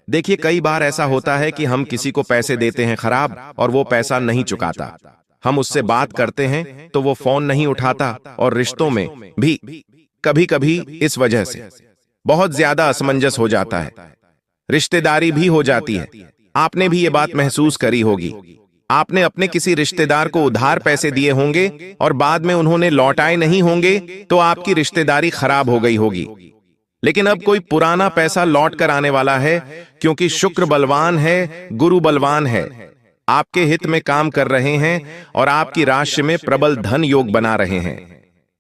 Speaker 2: देखिए कई बार ऐसा होता है कि हम किसी को पैसे देते हैं खराब और वो पैसा नहीं चुकाता। हम उससे बात करते हैं तो वो फोन नहीं उठाता, और रिश्तों में भी कभी कभी इस वजह से बहुत ज्यादा असमंजस हो जाता है, रिश्तेदारी भी हो जाती है। आपने भी ये बात महसूस करी होगी। आपने अपने किसी रिश्तेदार को उधार पैसे दिए होंगे और बाद में उन्होंने लौटाए नहीं होंगे, तो आपकी रिश्तेदारी खराब हो गई होगी। लेकिन अब कोई पुराना पैसा लौट कर आने वाला है, क्योंकि शुक्र बलवान है, गुरु बलवान है, आपके हित में काम कर रहे हैं और आपकी राशि में प्रबल धन योग बना रहे हैं।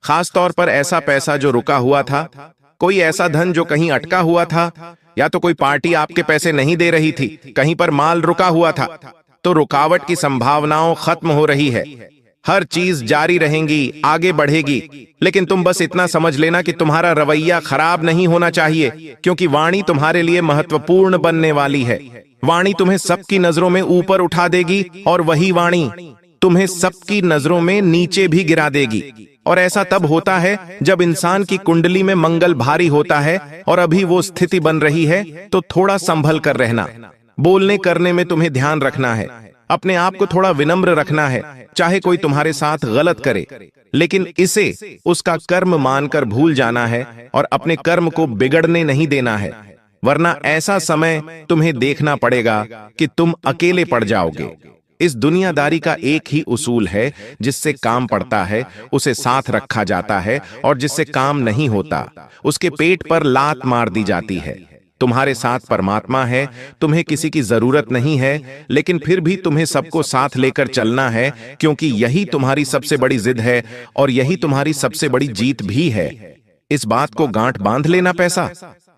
Speaker 2: खास तौर पर ऐसा पैसा जो रुका हुआ था, कोई ऐसा धन जो कहीं अटका हुआ था, या तो कोई पार्टी आपके पैसे नहीं दे रही थी, कहीं पर माल रुका हुआ था, तो रुकावट की संभावनाओं खत्म हो रही है। हर चीज जारी रहेंगी, आगे बढ़ेगी। लेकिन तुम बस इतना समझ लेना कि तुम्हारा रवैया खराब नहीं होना चाहिए, क्योंकि वाणी तुम्हारे लिए महत्वपूर्ण बनने वाली है। वाणी तुम्हें सबकी नजरों में ऊपर उठा देगी और वही वाणी तुम्हें सबकी नजरों में नीचे भी गिरा देगी। और ऐसा तब होता है जब इंसान की कुंडली में मंगल भारी होता है, और अभी वो स्थिति बन रही है, तो थोड़ा संभल कर रहना। बोलने करने में तुम्हें ध्यान रखना है, अपने आप को थोड़ा विनम्र रखना है, चाहे कोई तुम्हारे साथ गलत करे, लेकिन इसे उसका कर्म मानकर भूल जाना है और अपने कर्म को बिगड़ने नहीं देना है, वरना ऐसा समय तुम्हें देखना पड़ेगा कि तुम अकेले पड़ जाओगे। इस दुनियादारी का एक ही उसूल है, जिससे काम पड़ता है उसे साथ रखा जाता है और जिससे काम नहीं होता उसके पेट पर लात मार दी जाती है। तुम्हारे साथ परमात्मा है, तुम्हें किसी की जरूरत नहीं है, लेकिन फिर भी तुम्हें सबको साथ लेकर चलना है, क्योंकि यही तुम्हारी सबसे बड़ी जिद है और यही तुम्हारी सबसे बड़ी जीत भी है। इस बात को गांठ बांध लेना। पैसा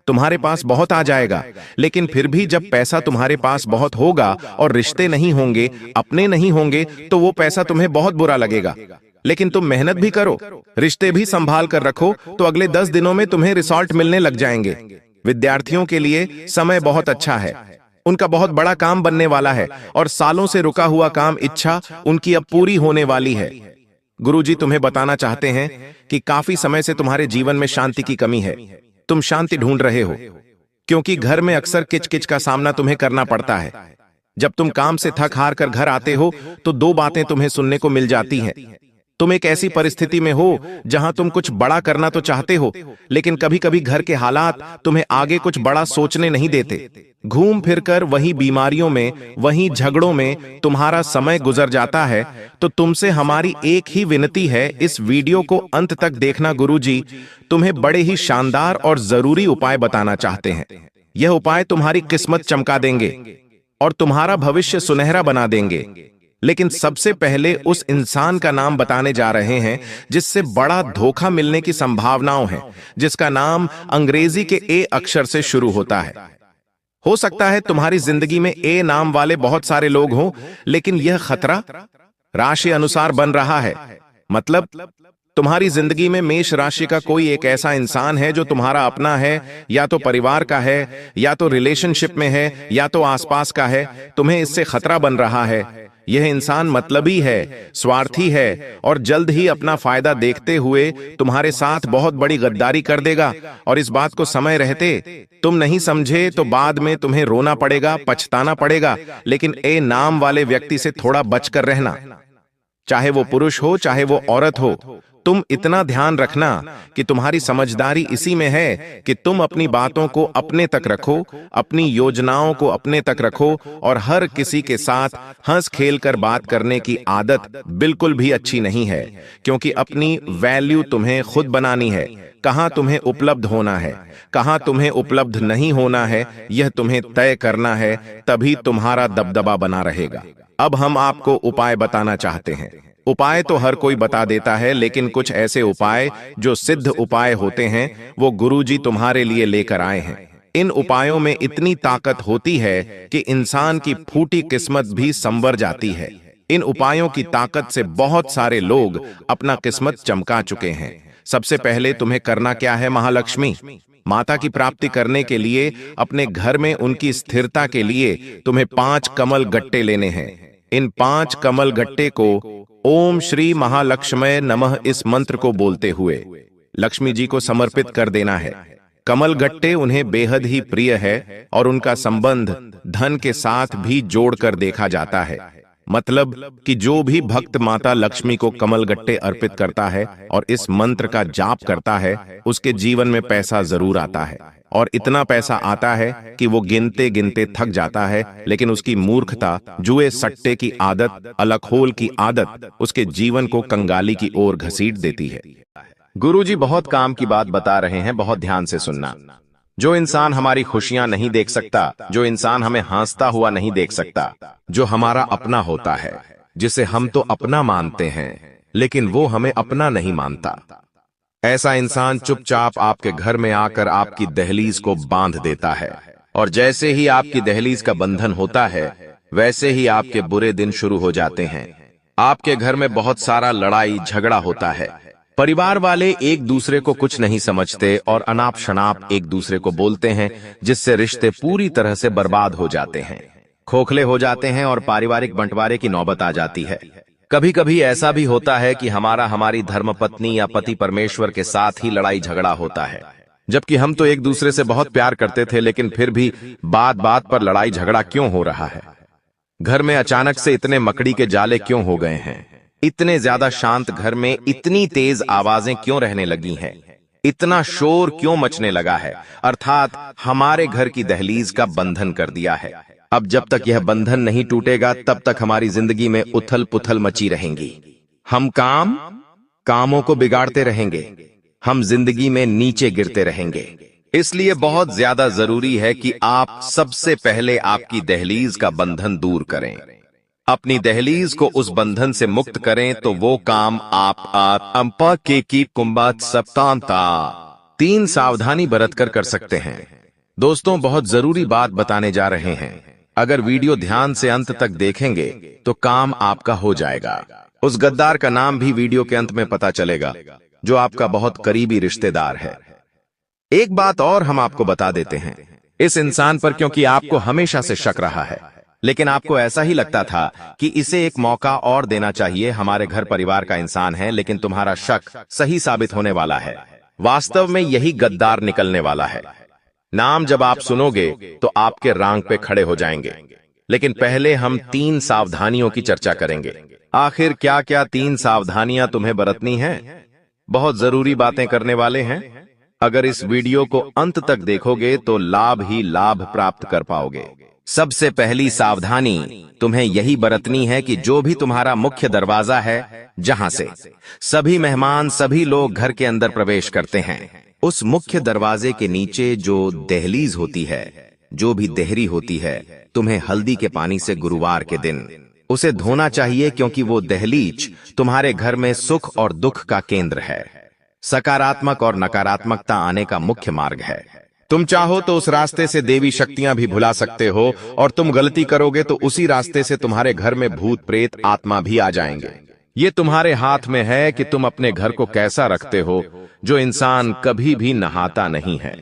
Speaker 2: तुम्हारे पास बहुत आ जाएगा, लेकिन फिर भी जब पैसा तुम्हारे पास बहुत होगा और रिश्ते नहीं होंगे, अपने नहीं होंगे, तो वो पैसा तुम्हें बहुत बुरा लगेगा। लेकिन तुम मेहनत भी करो, रिश्ते भी संभाल कर रखो, तो अगले 10 दिनों में तुम्हें रिजल्ट मिलने लग जाएंगे। विद्यार्थियों के लिए समय बहुत अच्छा है, उनका बहुत बड़ा काम बनने वाला है और सालों से रुका हुआ काम इच्छा उनकी अब पूरी होने वाली है। गुरुजी तुम्हें बताना चाहते हैं कि काफी समय से तुम्हारे जीवन में शांति की कमी है। तुम शांति ढूंढ रहे हो, क्योंकि घर में अक्सर किचकिच का सामना तुम्हें करना पड़ता है। जब तुम काम से थक हार कर घर आते हो तो 2 बातें तुम्हें सुनने को मिल जाती हैं। तुम एक ऐसी परिस्थिति में हो जहां तुम कुछ बड़ा करना तो चाहते हो, लेकिन कभी कभी घर के हालात तुम्हें आगे कुछ बड़ा सोचने नहीं देते। घूम फिरकर वही बीमारियों में, वही झगड़ों में तुम्हारा समय गुजर जाता है। तो तुमसे हमारी एक ही विनती है, इस वीडियो को अंत तक देखना। गुरुजी तुम्हें बड़े ही शानदार और जरूरी उपाय बताना चाहते हैं। यह उपाय तुम्हारी किस्मत चमका देंगे और तुम्हारा भविष्य सुनहरा बना देंगे। लेकिन सबसे पहले उस इंसान का नाम बताने जा रहे हैं जिससे बड़ा धोखा मिलने की संभावनाएं हैं, जिसका नाम अंग्रेजी के ए अक्षर से शुरू होता है। हो सकता है तुम्हारी जिंदगी में ए नाम वाले बहुत सारे लोग हों, लेकिन यह खतरा राशि अनुसार बन रहा है। मतलब तुम्हारी जिंदगी में मेष राशि का कोई एक ऐसा इंसान है जो तुम्हारा अपना है, या तो परिवार का है, या तो रिलेशनशिप में है, या तो आसपास का है। तुम्हें इससे खतरा बन रहा है। यह इंसान मतलबी है, स्वार्थी है और जल्द ही अपना फायदा देखते हुए तुम्हारे साथ बहुत बड़ी गद्दारी कर देगा। और इस बात को समय रहते तुम नहीं समझे तो बाद में तुम्हें रोना पड़ेगा, पछताना पड़ेगा। लेकिन ए नाम वाले व्यक्ति से थोड़ा बचकर रहना, चाहे वो पुरुष हो चाहे वो औरत हो। तुम इतना ध्यान रखना कि तुम्हारी समझदारी इसी में है कि तुम अपनी बातों को अपने तक रखो, अपनी योजनाओं को अपने तक रखो और हर किसी के साथ हंस खेल कर बात करने की आदत बिल्कुल भी अच्छी नहीं है, क्योंकि अपनी वैल्यू तुम्हें खुद बनानी है। कहां तुम्हें उपलब्ध होना है, कहां तुम्हें उपलब्ध नहीं होना है, यह तुम्हें तय करना है, तभी तुम्हारा दबदबा बना रहेगा। अब हम आपको उपाय बताना चाहते हैं। उपाय तो हर कोई बता देता है, लेकिन कुछ ऐसे उपाय जो सिद्ध उपाय होते हैं वो गुरुजी तुम्हारे लिए लेकर आए हैं। इन उपायों में इतनी ताकत होती है कि इंसान की फूटी किस्मत भी संवर जाती है। इन उपायों की ताकत से बहुत सारे लोग अपना किस्मत चमका चुके हैं। सबसे पहले तुम्हें करना क्या है? महालक्ष्मी माता की प्राप्ति करने के लिए, अपने घर में उनकी स्थिरता के लिए तुम्हें 5 कमल गट्टे लेने हैं। इन 5 कमल गट्टे को ओम श्री महालक्ष्मय नमः इस मंत्र को बोलते हुए लक्ष्मी जी को समर्पित कर देना है। कमल गट्टे उन्हें बेहद ही प्रिय है और उनका संबंध धन के साथ भी जोड़कर देखा जाता है। मतलब कि जो भी भक्त माता लक्ष्मी को कमल गट्टे अर्पित करता है और इस मंत्र का जाप करता है, उसके जीवन में पैसा जरूर आता है। और इतना पैसा आता है कि वो गिनते गिनते थक जाता है, लेकिन उसकी मूर्खता, जुए सट्टे की आदत, अलखोल की आदत उसके जीवन को कंगाली की ओर घसीट देती है।
Speaker 1: गुरुजी बहुत काम की बात बता रहे हैं, बहुत ध्यान से सुनना। जो इंसान हमारी खुशियां नहीं देख सकता, जो इंसान हमें हंसता हुआ नहीं देख सकता, जो हमारा अपना होता है, जिसे हम तो अपना मानते हैं लेकिन वो हमें अपना नहीं मानता, ऐसा इंसान चुपचाप आपके घर में आकर आपकी दहलीज को बांध देता है। और जैसे ही आपकी दहलीज का बंधन होता है, वैसे ही आपके बुरे दिन शुरू हो जाते हैं। आपके घर में बहुत सारा लड़ाई झगड़ा होता है। परिवार वाले एक दूसरे को कुछ नहीं समझते और अनाप शनाप एक दूसरे को बोलते हैं, जिससे रिश्ते पूरी तरह से बर्बाद हो जाते हैं, खोखले हो जाते हैं और पारिवारिक बंटवारे की नौबत आ जाती है। कभी कभी ऐसा भी होता है कि हमारी धर्मपत्नी या पति परमेश्वर के साथ ही लड़ाई झगड़ा होता है। जबकि हम तो एक दूसरे से बहुत प्यार करते थे, लेकिन फिर भी बात बात पर लड़ाई झगड़ा क्यों हो रहा है? घर में अचानक से इतने मकड़ी के जाले क्यों हो गए हैं? इतने ज्यादा शांत घर में इतनी तेज आवाजें क्यों रहने लगी हैं? इतना शोर क्यों मचने लगा है? अर्थात हमारे घर की दहलीज का बंधन कर दिया है। अब जब तक यह बंधन नहीं टूटेगा, तब तक हमारी जिंदगी में उथल पुथल मची रहेंगी। हम कामों को बिगाड़ते रहेंगे, हम जिंदगी में नीचे गिरते रहेंगे। इसलिए बहुत ज्यादा जरूरी है कि आप सबसे पहले आपकी दहलीज का बंधन दूर करें। अपनी दहलीज को उस बंधन से मुक्त करें तो वो काम आप अंपा के की कुंभा सप्तांता 3 सावधानी बरतकर कर सकते हैं। दोस्तों, बहुत जरूरी बात बताने जा रहे हैं। अगर वीडियो ध्यान से अंत तक देखेंगे तो काम आपका हो जाएगा। उस गद्दार का नाम भी वीडियो के अंत में पता चलेगा, जो आपका बहुत करीबी रिश्तेदार है। एक बात और हम आपको बता देते हैं, इस इंसान पर क्योंकि आपको हमेशा से शक रहा है, लेकिन आपको ऐसा ही लगता था कि इसे एक मौका और देना चाहिए। हमारे घर परिवार का इंसान है, लेकिन तुम्हारा शक सही साबित होने वाला है। वास्तव में यही गद्दार निकलने वाला है। नाम जब आप सुनोगे तो आपके रांग पे खड़े हो जाएंगे। लेकिन पहले हम 3 सावधानियों की चर्चा करेंगे। आखिर क्या क्या 3 सावधानियां तुम्हें बरतनी हैं? बहुत जरूरी बातें करने वाले हैं। अगर इस वीडियो को अंत तक देखोगे तो लाभ ही लाभ प्राप्त कर पाओगे। सबसे पहली सावधानी तुम्हें यही बरतनी है कि जो भी तुम्हारा मुख्य दरवाजा है, जहां से सभी मेहमान, सभी लोग घर के अंदर प्रवेश करते हैं, उस मुख्य दरवाजे के नीचे जो दहलीज होती है, जो भी देहरी होती है, तुम्हें हल्दी के पानी से गुरुवार के दिन उसे धोना चाहिए, क्योंकि वो दहलीज तुम्हारे घर में सुख और दुख का केंद्र है। सकारात्मक और नकारात्मकता आने का मुख्य मार्ग है। तुम चाहो तो उस रास्ते से देवी शक्तियां भी भुला सकते हो, और तुम गलती करोगे तो उसी रास्ते से तुम्हारे घर में भूत प्रेत आत्मा भी आ जाएंगे। ये तुम्हारे हाथ में है कि तुम अपने घर को कैसा रखते हो। जो इंसान कभी भी नहाता नहीं है,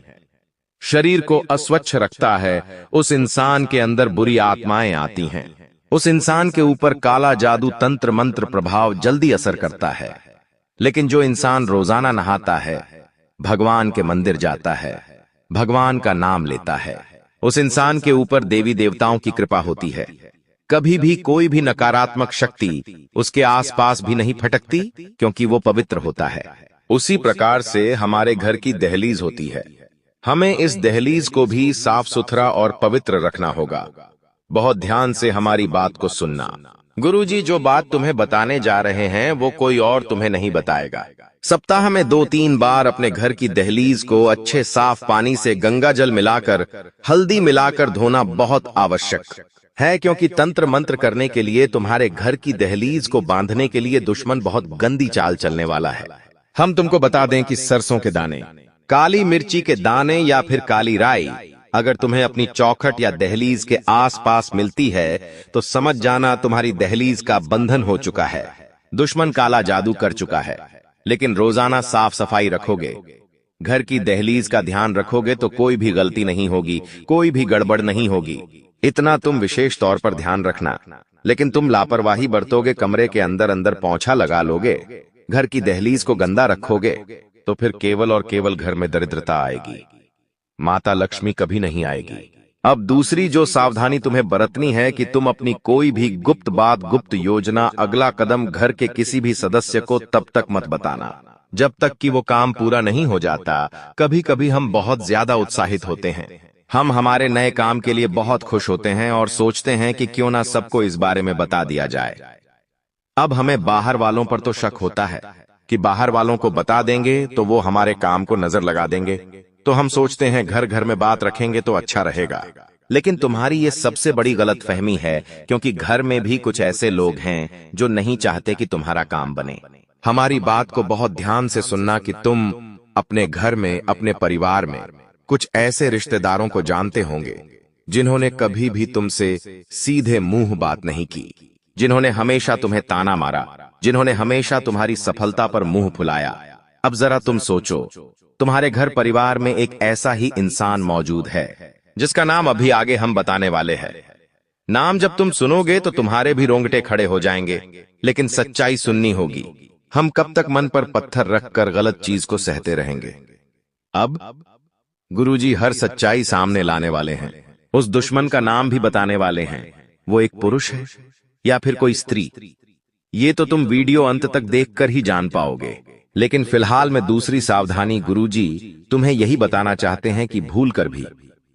Speaker 1: शरीर को अस्वच्छ रखता है, उस इंसान के अंदर बुरी आत्माएं आती हैं। उस इंसान के ऊपर काला जादू, तंत्र मंत्र प्रभाव जल्दी असर करता है। लेकिन जो इंसान रोजाना नहाता है, भगवान के मंदिर जाता है, भगवान का नाम लेता है, उस इंसान के ऊपर देवी देवताओं की कृपा होती है। कभी भी कोई भी नकारात्मक शक्ति उसके आसपास भी नहीं फटकती, क्योंकि वो पवित्र होता है। उसी प्रकार से हमारे घर की दहलीज होती है। हमें इस दहलीज को भी साफ सुथरा और पवित्र रखना होगा। बहुत ध्यान से हमारी बात को सुनना। गुरुजी जो बात तुम्हें बताने जा रहे हैं वो कोई और तुम्हें नहीं बताएगा। सप्ताह में 2-3 बार अपने घर की दहलीज को अच्छे साफ पानी से गंगा जल मिलाकर, हल्दी मिलाकर धोना बहुत आवश्यक है, क्योंकि तंत्र मंत्र करने के लिए तुम्हारे घर की दहलीज को बांधने के लिए दुश्मन बहुत गंदी चाल चलने वाला है। हम तुमको बता दें कि सरसों के दाने, काली मिर्ची के दाने या फिर काली राई अगर तुम्हें अपनी चौखट या दहलीज के आसपास मिलती है तो समझ जाना तुम्हारी दहलीज का बंधन हो चुका है। दुश्मन काला जादू कर चुका है। लेकिन रोजाना साफ सफाई रखोगे, घर की दहलीज का ध्यान रखोगे तो कोई भी गलती नहीं होगी, कोई भी गड़बड़ नहीं होगी। इतना तुम विशेष तौर पर ध्यान रखना। लेकिन तुम लापरवाही बरतोगे, कमरे के अंदर अंदर पोंछा लगा लोगे, घर की दहलीज को गंदा रखोगे, तो फिर केवल और केवल घर में दरिद्रता आएगी, माता लक्ष्मी कभी नहीं आएगी। अब दूसरी जो सावधानी तुम्हें बरतनी है कि तुम अपनी कोई भी गुप्त बात, गुप्त योजना, अगला कदम घर के किसी भी सदस्य को तब तक मत बताना जब तक कि वो काम पूरा नहीं हो जाता। कभी कभी हम बहुत ज्यादा उत्साहित होते हैं, हम हमारे नए काम के लिए बहुत खुश होते हैं और सोचते हैं कि क्यों ना सबको इस बारे में बता दिया जाए। अब हमें बाहर वालों पर तो शक होता है कि बाहर वालों को बता देंगे तो वो हमारे काम को नजर लगा देंगे, तो हम सोचते हैं घर घर में बात रखेंगे तो अच्छा रहेगा। लेकिन तुम्हारी ये सबसे बड़ी गलतफहमी है, क्योंकि घर में भी कुछ ऐसे लोग हैं जो नहीं चाहते कि तुम्हारा काम बने। हमारी बात को बहुत ध्यान से सुनना कि तुम अपने घर में, अपने परिवार में कुछ ऐसे रिश्तेदारों को जानते होंगे जिन्होंने कभी भी तुमसे सीधे मुंह बात नहीं की, जिन्होंने हमेशा तुम्हें ताना मारा, जिन्होंने हमेशा तुम्हारी सफलता पर मुंह फुलाया। अब जरा तुम सोचो, तुम्हारे घर परिवार में एक ऐसा ही इंसान मौजूद है जिसका नाम अभी आगे हम बताने वाले हैं। नाम जब तुम सुनोगे तो तुम्हारे भी रोंगटे खड़े हो जाएंगे, लेकिन सच्चाई सुननी होगी। हम कब तक मन पर पत्थर रखकर गलत चीज को सहते रहेंगे? अब गुरुजी हर सच्चाई सामने लाने वाले हैं। उस दुश्मन का नाम भी बताने वाले हैं। वो एक पुरुष है या फिर कोई स्त्री, ये तो तुम वीडियो अंत तक देखकर ही जान पाओगे। लेकिन फिलहाल मैं दूसरी सावधानी गुरुजी तुम्हें यही बताना चाहते हैं कि भूल कर भी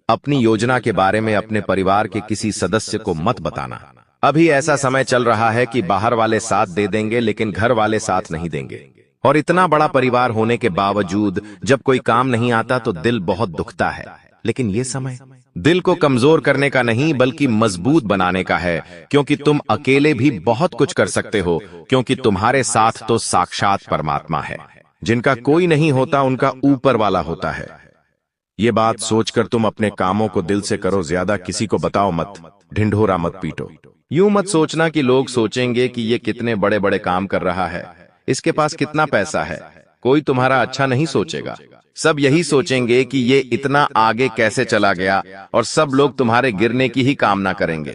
Speaker 1: अपनी योजना के बारे में अपने परिवार के किसी सदस्य को मत बताना। अभी ऐसा समय चल रहा है कि बाहर वाले साथ दे देंगे लेकिन घर वाले साथ नहीं देंगे। और इतना बड़ा परिवार होने के बावजूद जब कोई काम नहीं आता तो दिल बहुत दुखता है। लेकिन ये समय दिल को कमजोर करने का नहीं बल्कि मजबूत बनाने का है, क्योंकि तुम अकेले भी बहुत कुछ कर सकते हो, क्योंकि तुम्हारे साथ तो साक्षात परमात्मा है। जिनका कोई नहीं होता उनका ऊपर वाला होता है। ये बात सोचकर तुम अपने कामों को दिल से करो, ज्यादा किसी को बताओ मत, ढिंढोरा मत पीटो। यूं मत सोचना कि लोग सोचेंगे कि ये कितने बड़े बड़े काम कर रहा है, इसके पास कितना पैसा है। कोई तुम्हारा अच्छा नहीं सोचेगा, सब यही सोचेंगे कि ये इतना आगे कैसे चला गया, और सब लोग तुम्हारे गिरने की ही कामना करेंगे।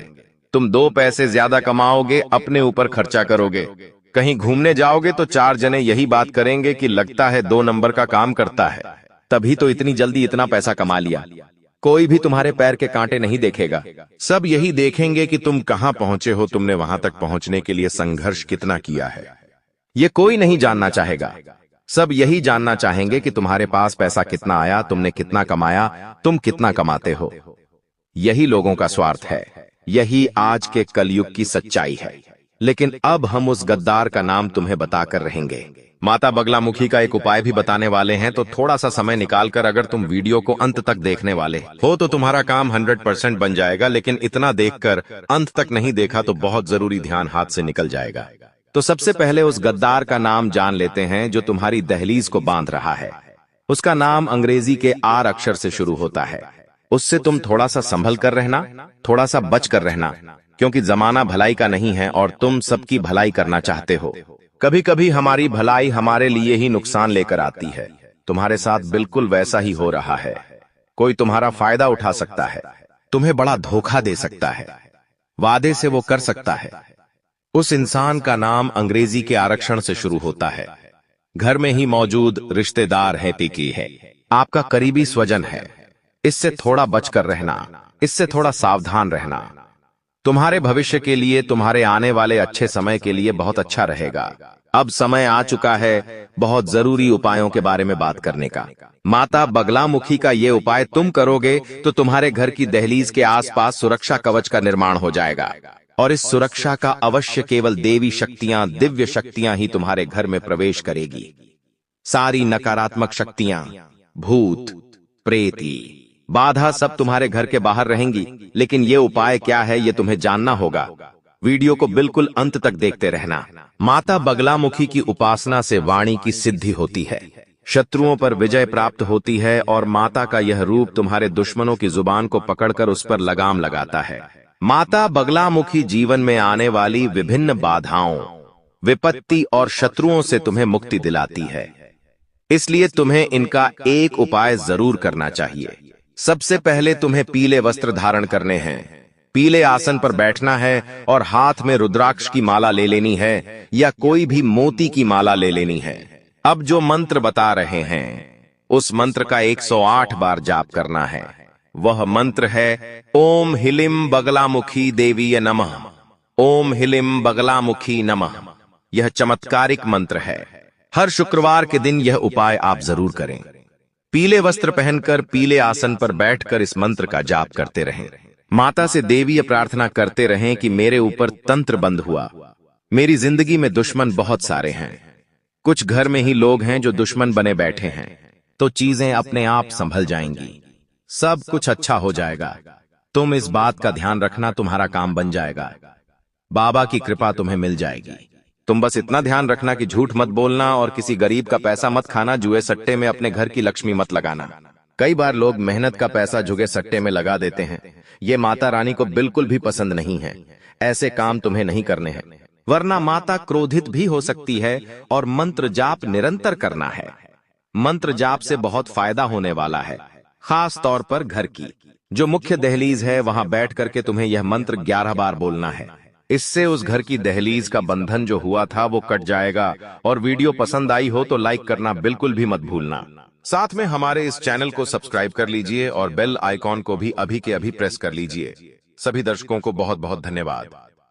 Speaker 1: तुम 2 पैसे ज्यादा कमाओगे, अपने ऊपर खर्चा करोगे, कहीं घूमने जाओगे तो 4 जने यही बात करेंगे कि लगता है 2 नंबर का काम करता है, तभी तो इतनी जल्दी इतना पैसा कमा लिया। कोई भी तुम्हारे पैर के कांटे नहीं देखेगा, सब यही देखेंगे कि तुम कहां पहुंचे हो, तुमने वहां तक पहुंचने के लिए संघर्ष कितना किया है। ये कोई नहीं जानना चाहेगा, सब यही जानना चाहेंगे कि तुम्हारे पास पैसा कितना आया, तुमने कितना कमाया, तुम कितना कमाते हो। यही लोगों का स्वार्थ है, यही आज के कलयुग की सच्चाई है। लेकिन अब हम उस गद्दार का नाम तुम्हें बताकर रहेंगे। माता बगलामुखी का एक उपाय भी बताने वाले हैं, तो थोड़ा सा समय निकालकर अगर तुम वीडियो को अंत तक देखने वाले हो तो तुम्हारा काम 100% बन जाएगा। लेकिन इतना देखकर अंत तक नहीं देखा तो बहुत जरूरी ध्यान हाथ से निकल जाएगा। तो सबसे पहले उस गद्दार का नाम जान लेते हैं जो तुम्हारी दहलीज को बांध रहा है। उसका नाम अंग्रेजी के आर अक्षर से शुरू होता है। उससे तुम थोड़ा सा संभल कर रहना, थोड़ा सा बच कर रहना, क्योंकि जमाना भलाई का नहीं है और तुम सबकी भलाई करना चाहते हो। कभी कभी हमारी भलाई हमारे लिए ही नुकसान लेकर आती है। तुम्हारे साथ बिल्कुल वैसा ही हो रहा है। कोई तुम्हारा फायदा उठा सकता है, तुम्हें बड़ा धोखा दे सकता है, वादे से वो कर सकता है। उस इंसान का नाम अंग्रेजी के आरक्षण से शुरू होता है। घर में ही मौजूद रिश्तेदार है, टिकी है, आपका करीबी स्वजन है। इससे थोड़ा बचकर रहना, इससे थोड़ा सावधान रहना। तुम्हारे भविष्य के लिए, तुम्हारे आने वाले अच्छे समय के लिए बहुत अच्छा रहेगा। अब समय आ चुका है बहुत जरूरी उपायों के बारे में बात करने का। माता बगलामुखी का ये उपाय तुम करोगे तो तुम्हारे घर की दहलीज के आसपास सुरक्षा कवच का निर्माण हो जाएगा, और इस सुरक्षा का अवश्य केवल देवी शक्तियां, दिव्य शक्तियां ही तुम्हारे घर में प्रवेश करेगी। सारी नकारात्मक शक्तियां, भूत, प्रेती, बाधा सब तुम्हारे घर के बाहर रहेंगी। लेकिन ये उपाय क्या है ये तुम्हें जानना होगा। वीडियो को बिल्कुल अंत तक देखते रहना। माता बगलामुखी की उपासना से वाणी की सिद्धि होती है, शत्रुओं पर विजय प्राप्त होती है, और माता का यह रूप तुम्हारे दुश्मनों की जुबान को पकड़कर उस पर लगाम लगाता है। माता बगलामुखी जीवन में आने वाली विभिन्न बाधाओं, विपत्ति और शत्रुओं से तुम्हें मुक्ति दिलाती है। इसलिए तुम्हें इनका एक उपाय जरूर करना चाहिए। सबसे पहले तुम्हें पीले वस्त्र धारण करने हैं, पीले आसन पर बैठना है, और हाथ में रुद्राक्ष की माला ले लेनी है या कोई भी मोती की माला ले लेनी है। अब जो मंत्र बता रहे हैं उस मंत्र का 108 बार जाप करना है। वह मंत्र है ओम हिलिम बगलामुखी देवीय नमः, ओम हिलिम बगलामुखी नमः। यह चमत्कारिक मंत्र है। हर शुक्रवार के दिन यह उपाय आप जरूर करें। पीले वस्त्र पहनकर पीले आसन पर बैठकर इस मंत्र का जाप करते रहें। माता से देवीय प्रार्थना करते रहें कि मेरे ऊपर तंत्र बंद हुआ, मेरी जिंदगी में दुश्मन बहुत सारे हैं, कुछ घर में ही लोग हैं जो दुश्मन बने बैठे हैं, तो चीजें अपने आप संभल जाएंगी, सब कुछ अच्छा हो जाएगा। तुम इस बात का ध्यान रखना, तुम्हारा काम बन जाएगा, बाबा की कृपा तुम्हें मिल जाएगी। तुम बस इतना ध्यान रखना कि झूठ मत बोलना और किसी गरीब का पैसा मत खाना, जुए सट्टे में अपने घर की लक्ष्मी मत लगाना। कई बार लोग मेहनत का पैसा जुए सट्टे में लगा देते हैं। ये माता रानी को बिल्कुल भी पसंद नहीं है। ऐसे काम तुम्हें नहीं करने हैं, वरना माता क्रोधित भी हो सकती है। और मंत्र जाप निरंतर करना है। मंत्र जाप से बहुत फायदा होने वाला है, खास तौर पर घर की जो मुख्य दहलीज है वहां बैठ करके तुम्हें यह मंत्र 11 बार बोलना है। इससे उस घर की दहलीज का बंधन जो हुआ था वो कट जाएगा। और वीडियो पसंद आई हो तो लाइक करना बिल्कुल भी मत भूलना। साथ में हमारे इस चैनल को सब्सक्राइब कर लीजिए और बेल आइकॉन को भी अभी के अभी प्रेस कर लीजिए। सभी दर्शकों को बहुत बहुत धन्यवाद।